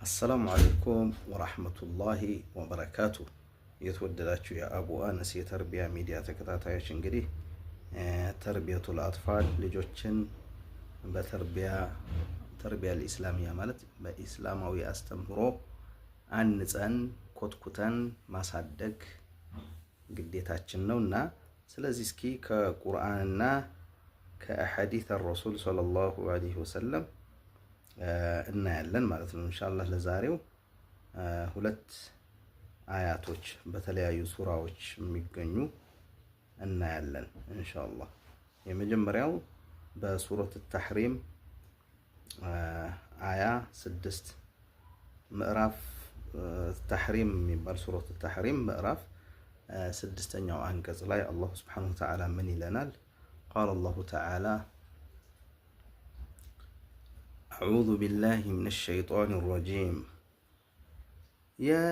አሰላሙ አለይኩም ወራህመቱላሂ ወበረካቱ። የተወደዳችሁ የአቡ አነስ የተርቢያ ሚዲያ ተከታታዮች እንግዲህ ተርቢየቱል አጥፋል ልጆችን በተርቢያ ኢስላሚያ ማለት በኢስላማዊ አስተምህሮ አንጸን ኮትኩተን ማሳደግ ግዴታችን ነውና ስለዚህ እስኪ ከቁርአንና ከሐዲስ ረሱል ሰለላሁ ዐለይሂ ወሰለም እናያለን ማለት ነው። ኢንሻአላህ ለዛሬው ሁለት አያቶች በተለያዩ ሱራዎች የሚገኙ እናያለን ኢንሻአላህ። የመጀመሪያው በሱረት ተሕሪም አያ 6 ምዕራፍ ተሕሪም የሚባል ሱረት ተሕሪም ምዕራፍ 6ኛው አንቀጽ ላይ አላህ ሱብሓነሁ ወተዓላ ምን ይለናል? ቃለ አላሁ ተዓላ أعوذ بالله من الشيطان الرجيم يا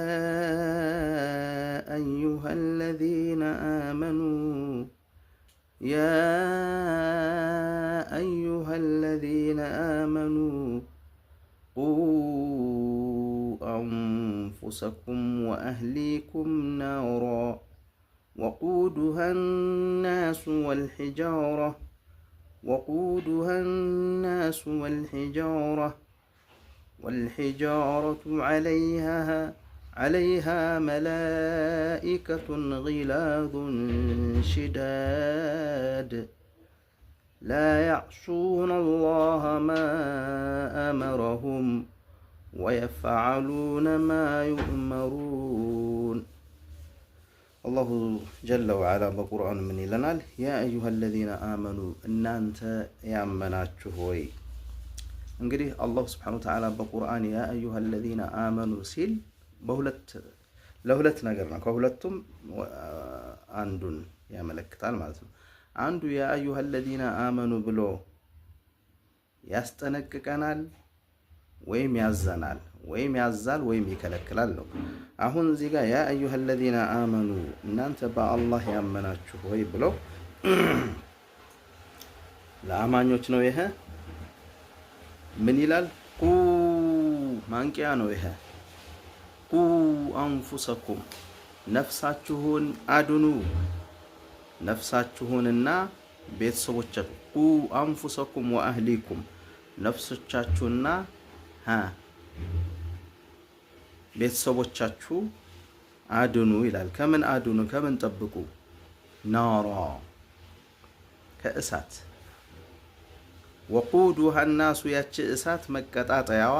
أيها الذين آمنوا قوا أنفسكم وأهليكم نارا وقودها الناس والحجارة عليها ملائكة غلاظ شداد لا يعصون الله ما أمرهم ويفعلون ما يؤمرون. الله جل وعلا بقرآن من لنا يا أيها الذين آمنوا إن أنت يأمناتشو هوي እንግዲህ አላህ Subhanahu Wa Ta'ala በቁርአን ያ አዩሃ الذين آمنوا ሲል ለሁለት ነገር ነው። ከሁለቱም አንዱን ያመለክታል ማለት ነው። አንዱ ያ አዩሃ الذين آمنوا ብሎ ያስጠነቅቀናል ወይም ያዘናል ወይም ያዛል ወይም ይከለክላል ነው። አሁን እዚህ ጋር ያ አዩሃ الذين آمنوا እናንተ በአላህ ያመናችሁ ወይ ብሎ ለአማኞች ነው። ይሄ ምን ይላል? ቁ ማንቂያ ነው። ይሄ ቁ አንፉሰኩም ነፍሳችሁን አድኑ፣ ነፍሳችሁንና ቤተሰቦቻችሁ። ቁ አንፉሰኩም ወአህሊኩም ነፍሶቻችሁና ቤተሰቦቻችሁ አድኑ ይላል። ከምን አድኑ? ከምን ጠብቁ? ናራ ከእሳት ወቁዱሃ الناس ያቺ እሳት መቀጣጠያዋ